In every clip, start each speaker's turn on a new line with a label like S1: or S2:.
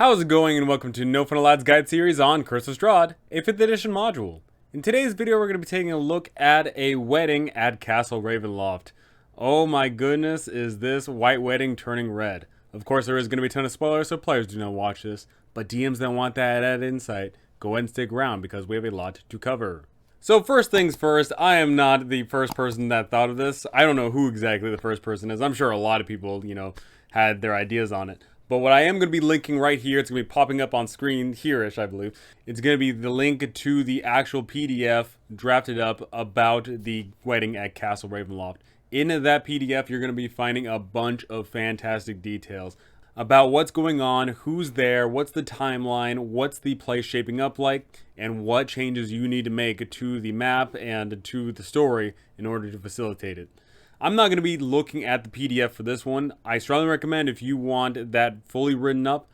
S1: How's it going, and welcome to No Fun Allad's Guide series on Curse of Strahd, a 5th edition module. In today's video, we're going to be taking a look at a wedding at Castle Ravenloft. Oh my goodness, is this white wedding turning red? Of course, there is going to be a ton of spoilers, so players do not watch this, but DMs that want that added insight, go ahead and stick around because we have a lot to cover. So first things first, I am not the first person that thought of this. I don't know who exactly the first person is. I'm sure a lot of people, had their ideas on it. But what I am going to be linking right here, it's going to be popping up on screen here-ish, I believe. It's going to be the link to the actual PDF drafted up about the wedding at Castle Ravenloft. In that PDF, you're going to be finding a bunch of fantastic details about what's going on, who's there, what's the timeline, what's the place shaping up like, and what changes you need to make to the map and to the story in order to facilitate it. I'm not going to be looking at the PDF for this one. I strongly recommend if you want that fully written up,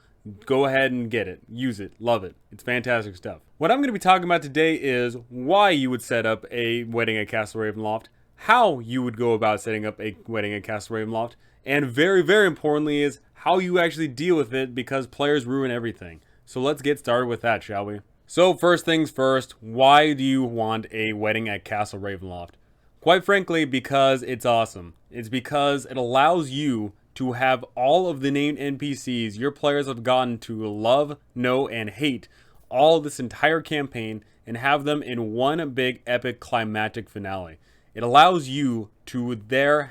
S1: go ahead and get it. Use it. Love it. It's fantastic stuff. What I'm going to be talking about today is why you would set up a wedding at Castle Ravenloft, how you would go about setting up a wedding at Castle Ravenloft, and very, very importantly is how you actually deal with it because players ruin everything. So let's get started with that, shall we? So first things first, why do you want a wedding at Castle Ravenloft? Quite frankly, because it's awesome. It's because it allows you to have all of the named NPCs your players have gotten to love, know, and hate all this entire campaign and have them in one big epic climactic finale. It allows you to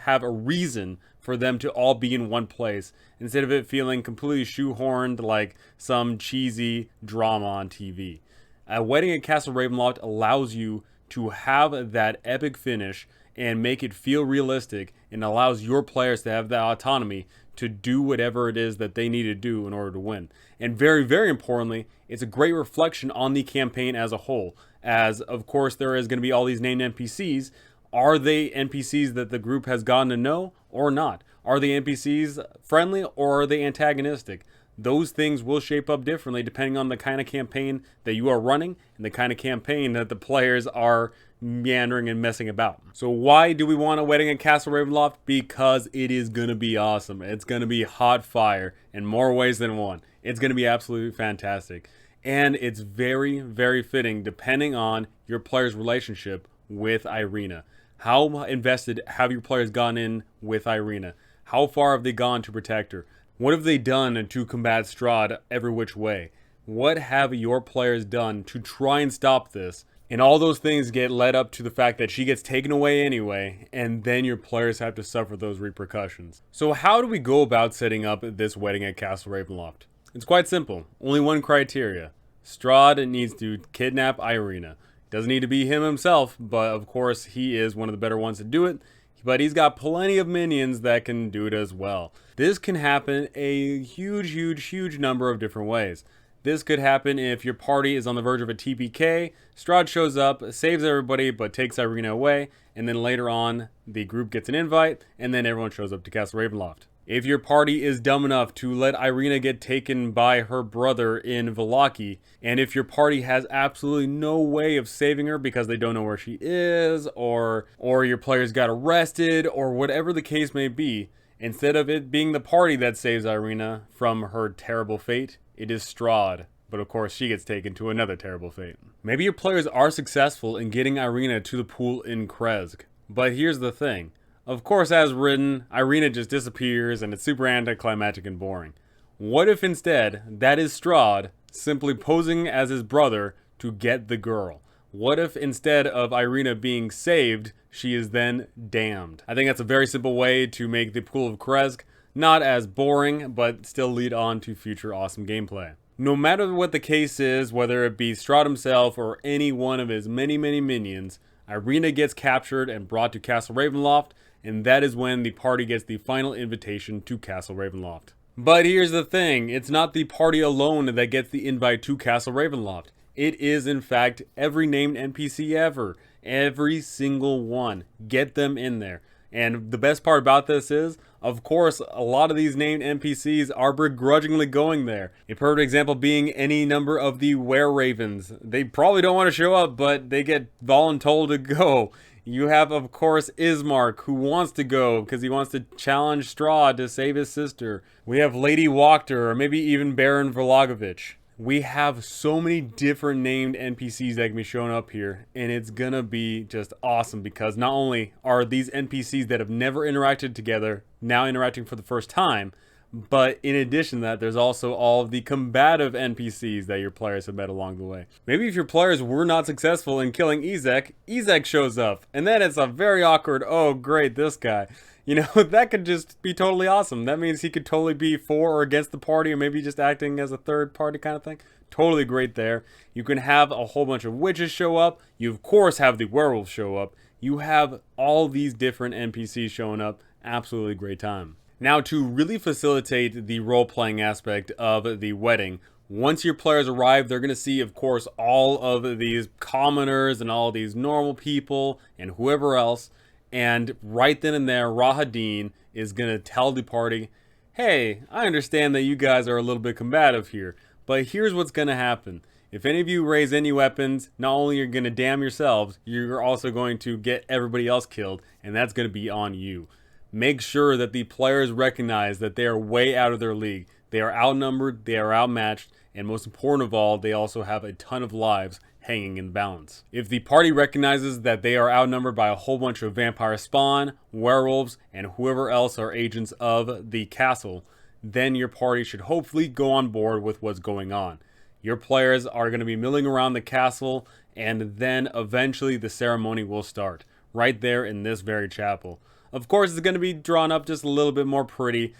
S1: have a reason for them to all be in one place instead of it feeling completely shoehorned like some cheesy drama on TV. A wedding at Castle Ravenloft allows you to have that epic finish and make it feel realistic and allows your players to have that autonomy to do whatever it is that they need to do in order to win. And very, very importantly, it's a great reflection on the campaign as a whole, as of course there is going to be all these named NPCs. Are they NPCs that the group has gotten to know or not? Are the NPCs friendly or are they antagonistic? Those things will shape up differently depending on the kind of campaign that you are running and the kind of campaign that the players are meandering and messing about. So why do we want a wedding at Castle Ravenloft? Because it is going to be awesome. It's going to be hot fire in more ways than one. It's going to be absolutely fantastic. And it's very, very fitting depending on your player's relationship with Irina. How invested have your players gone in with Irina? How far have they gone to protect her? What have they done to combat Strahd every which way? What have your players done to try and stop this? And all those things get led up to the fact that she gets taken away anyway, and then your players have to suffer those repercussions. So how do we go about setting up this wedding at Castle Ravenloft? It's quite simple. Only one criteria. Strahd needs to kidnap Irina. Doesn't need to be him himself, but of course he is one of the better ones to do it. But he's got plenty of minions that can do it as well. This can happen a huge number of different ways. This could happen if your party is on the verge of a TPK, Strahd shows up, saves everybody, but takes Irina away, and then later on, the group gets an invite, and then everyone shows up to Castle Ravenloft. If your party is dumb enough to let Irina get taken by her brother in Vallaki, and if your party has absolutely no way of saving her because they don't know where she is, or your players got arrested, or whatever the case may be, instead of it being the party that saves Irina from her terrible fate, it is Strahd. But of course, she gets taken to another terrible fate. Maybe your players are successful in getting Irina to the pool in Krezk. But here's the thing. Of course, as written, Irina just disappears and it's super anticlimactic and boring. What if instead, that is Strahd simply posing as his brother to get the girl? What if instead of Irina being saved, she is then damned? I think that's a very simple way to make the Pool of Krezk not as boring, but still lead on to future awesome gameplay. No matter what the case is, whether it be Strahd himself or any one of his many minions, Irina gets captured and brought to Castle Ravenloft, and that is when the party gets the final invitation to Castle Ravenloft. But here's the thing, it's not the party alone that gets the invite to Castle Ravenloft. It is in fact every named NPC ever. Every single one. Get them in there. And the best part about this is, of course, a lot of these named NPCs are begrudgingly going there. A perfect example being any number of the Were Ravens. They probably don't want to show up, but they get voluntold to go. You have, of course, Ismark, who wants to go because he wants to challenge Strahd to save his sister. We have Lady Wachter, or maybe even Baron Verlagovich. We have so many different named NPCs that can be shown up here, and it's gonna be just awesome because not only are these NPCs that have never interacted together now interacting for the first time, but in addition to that, there's also all of the combative NPCs that your players have met along the way. Maybe if your players were not successful in killing Ezek, Ezek shows up, and then it's a very awkward, oh great, this guy. You know, that could just be totally awesome. That means he could totally be for or against the party, or maybe just acting as a third party kind of thing. Totally great there. You can have a whole bunch of witches show up. You, of course, have the werewolves show up. You have all these different NPCs showing up. Absolutely great time. Now, to really facilitate the role-playing aspect of the wedding, once your players arrive, they're going to see, of course, all of these commoners and all these normal people and whoever else. And right then and there, Rahadin is going to tell the party, hey, I understand that you guys are a little bit combative here, but here's what's going to happen. If any of you raise any weapons, not only are you going to damn yourselves, you're also going to get everybody else killed, and that's going to be on you. Make sure that the players recognize that they are way out of their league. They are outnumbered, they are outmatched, and most important of all, they also have a ton of lives hanging in the balance. If the party recognizes that they are outnumbered by a whole bunch of vampire spawn, werewolves, and whoever else are agents of the castle, then your party should hopefully go on board with what's going on. Your players are going to be milling around the castle, and then eventually the ceremony will start, right there in this very chapel. Of course, it's going to be drawn up just a little bit more pretty.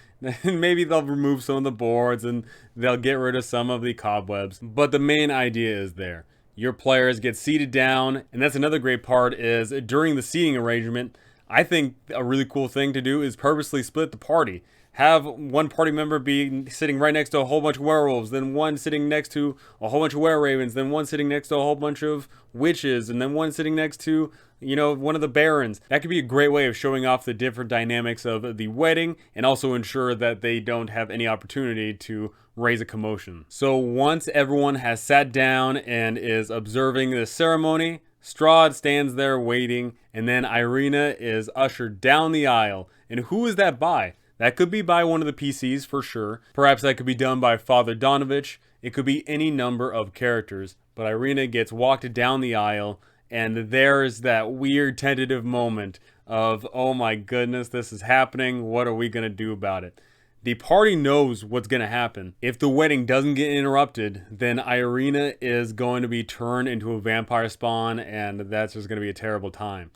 S1: Maybe they'll remove some of the boards and they'll get rid of some of the cobwebs, but the main idea is there. Your players get seated down, and that's another great part is during the seating arrangement, I think a really cool thing to do is purposely split the party. Have one party member be sitting right next to a whole bunch of werewolves, then one sitting next to a whole bunch of were-ravens, then one sitting next to a whole bunch of witches, and then one sitting next to, you know, one of the barons. That could be a great way of showing off the different dynamics of the wedding and also ensure that they don't have any opportunity to raise a commotion. So once everyone has sat down and is observing the ceremony, Strahd stands there waiting, and then Irina is ushered down the aisle. And who is that by? That could be by one of the PCs for sure. Perhaps that could be done by Father Donovich. It could be any number of characters. But Irina gets walked down the aisle, and there's that weird tentative moment of, oh my goodness, this is happening. What are we going to do about it? The party knows what's going to happen. If the wedding doesn't get interrupted, then Irina is going to be turned into a vampire spawn, and that's just going to be a terrible time.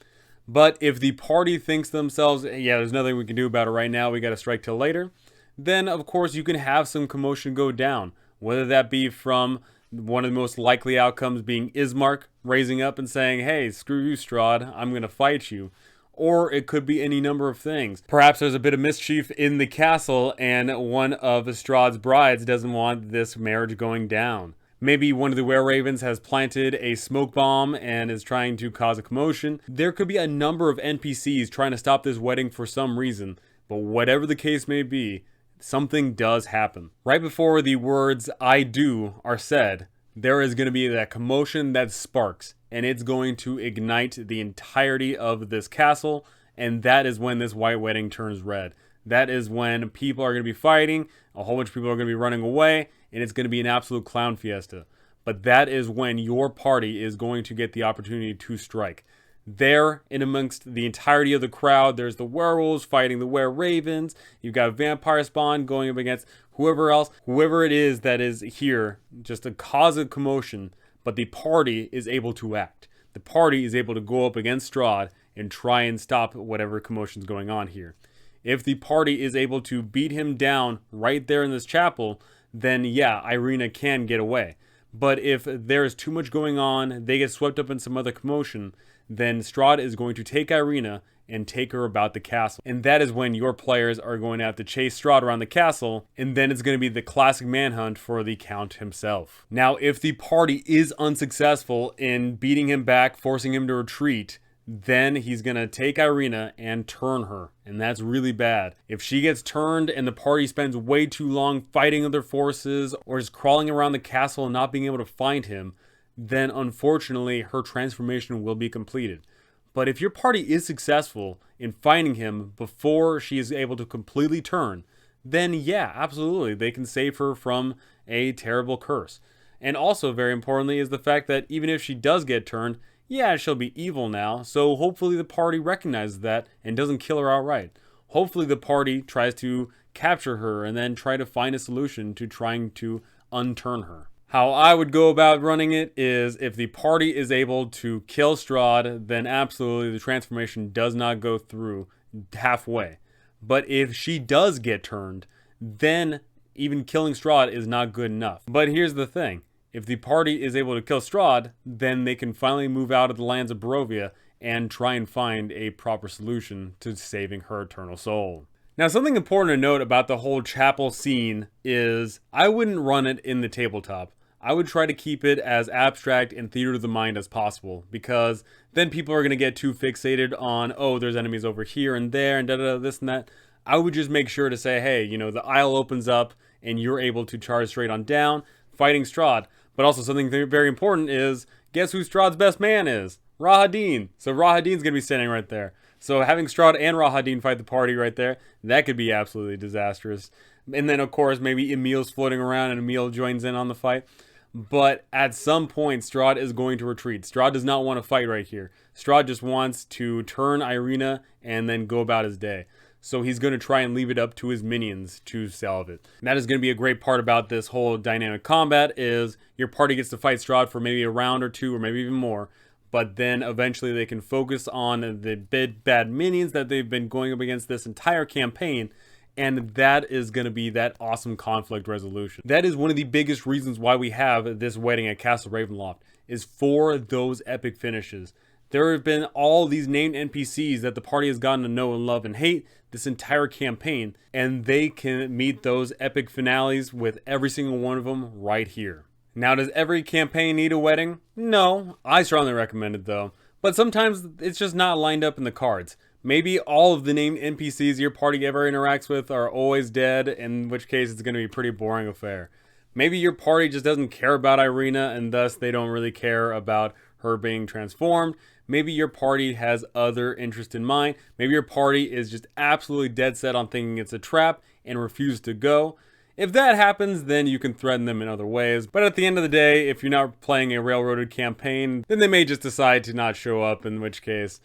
S1: But if the party thinks to themselves, yeah, there's nothing we can do about it right now, we got to strike till later, then of course you can have some commotion go down. Whether that be from one of the most likely outcomes being Ismark raising up and saying, hey, screw you, Strahd, I'm going to fight you. Or it could be any number of things. Perhaps there's a bit of mischief in the castle and one of Strahd's brides doesn't want this marriage going down. Maybe one of the were-ravens has planted a smoke bomb and is trying to cause a commotion. There could be a number of NPCs trying to stop this wedding for some reason. But whatever the case may be, something does happen. Right before the words, I do, are said, there is going to be that commotion that sparks. And it's going to ignite the entirety of this castle. And that is when this white wedding turns red. That is when people are going to be fighting. A whole bunch of people are going to be running away. And it's going to be an absolute clown fiesta. But that is when your party is going to get the opportunity to strike. There, in amongst the entirety of the crowd, there's the werewolves fighting the were-ravens. You've got vampire spawn going up against whoever else. Whoever it is that is here, just to cause a commotion. But the party is able to act. The party is able to go up against Strahd and try and stop whatever commotion is going on here. If the party is able to beat him down right there in this chapel, then yeah, Irina can get away. But if there's too much going on, they get swept up in some other commotion, then Strahd is going to take Irina and take her about the castle. And that is when your players are going to have to chase Strahd around the castle, and then it's going to be the classic manhunt for the Count himself. Now, if the party is unsuccessful in beating him back, forcing him to retreat, then he's going to take Irina and turn her. And that's really bad. If she gets turned and the party spends way too long fighting other forces or is crawling around the castle and not being able to find him, then unfortunately her transformation will be completed. But if your party is successful in finding him before she is able to completely turn, then yeah, absolutely, they can save her from a terrible curse. And also, very importantly, is the fact that even if she does get turned, yeah, she'll be evil now, so hopefully the party recognizes that and doesn't kill her outright. Hopefully the party tries to capture her and then try to find a solution to trying to unturn her. How I would go about running it is if the party is able to kill Strahd, then absolutely the transformation does not go through halfway. But if she does get turned, then even killing Strahd is not good enough. But here's the thing. If the party is able to kill Strahd, then they can finally move out of the lands of Barovia and try and find a proper solution to saving her eternal soul. Now, something important to note about the whole chapel scene is I wouldn't run it in the tabletop. I would try to keep it as abstract and theater of the mind as possible, because then people are going to get too fixated on, oh, there's enemies over here and there and da-da-da, this and that. I would just make sure to say, hey, you know, the aisle opens up and you're able to charge straight on down, fighting Strahd. But also something very important is, guess who Strahd's best man is? Rahadin. So Rahadin's going to be standing right there. So having Strahd and Rahadin fight the party right there, that could be absolutely disastrous. And then, of course, maybe Emil's floating around and Emil joins in on the fight. But at some point, Strahd is going to retreat. Strahd does not want to fight right here. Strahd just wants to turn Irina and then go about his day. So he's going to try and leave it up to his minions to solve it. And that is going to be a great part about this whole dynamic combat is your party gets to fight Strahd for maybe a round or two or maybe even more. But then eventually they can focus on the big bad minions that they've been going up against this entire campaign. And that is going to be that awesome conflict resolution. That is one of the biggest reasons why we have this wedding at Castle Ravenloft, is for those epic finishes. There have been all these named NPCs that the party has gotten to know and love and hate this entire campaign, and they can meet those epic finales with every single one of them right here. Now, does every campaign need a wedding? No, I strongly recommend it though, but sometimes it's just not lined up in the cards. Maybe all of the named NPCs your party ever interacts with are always dead, in which case it's going to be a pretty boring affair. Maybe your party just doesn't care about Irina, and thus they don't really care about her being transformed. Maybe your party has other interests in mind. Maybe your party is just absolutely dead set on thinking it's a trap and refuses to go. If that happens, then you can threaten them in other ways. But at the end of the day, if you're not playing a railroaded campaign, then they may just decide to not show up, in which case,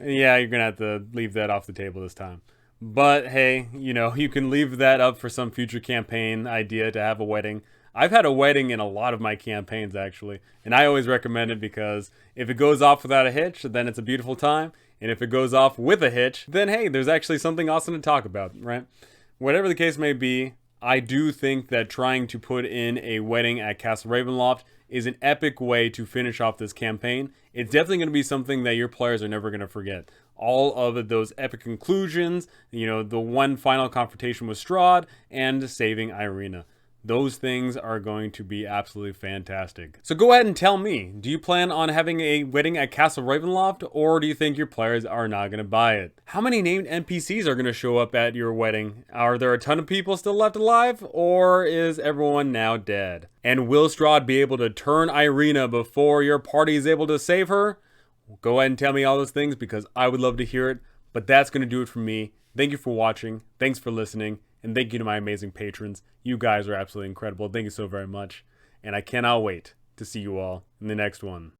S1: yeah, you're going to have to leave that off the table this time. But hey, you know, you can leave that up for some future campaign idea to have a wedding. I've had a wedding in a lot of my campaigns, actually, and I always recommend it because if it goes off without a hitch, then it's a beautiful time, and if it goes off with a hitch, then hey, there's actually something awesome to talk about, right? Whatever the case may be, I do think that trying to put in a wedding at Castle Ravenloft is an epic way to finish off this campaign. It's definitely going to be something that your players are never going to forget. All of those epic conclusions, you know, the one final confrontation with Strahd, and saving Irina. Those things are going to be absolutely fantastic. So go ahead and tell me, do you plan on having a wedding at Castle Ravenloft, or do you think your players are not going to buy it? How many named NPCs are going to show up at your wedding? Are there a ton of people still left alive, or is everyone now dead? And will Strahd be able to turn Irina before your party is able to save her? Go ahead and tell me all those things because I would love to hear it, but that's going to do it for me. Thank you for watching. Thanks for listening. And thank you to my amazing patrons. You guys are absolutely incredible. Thank you so very much. And I cannot wait to see you all in the next one.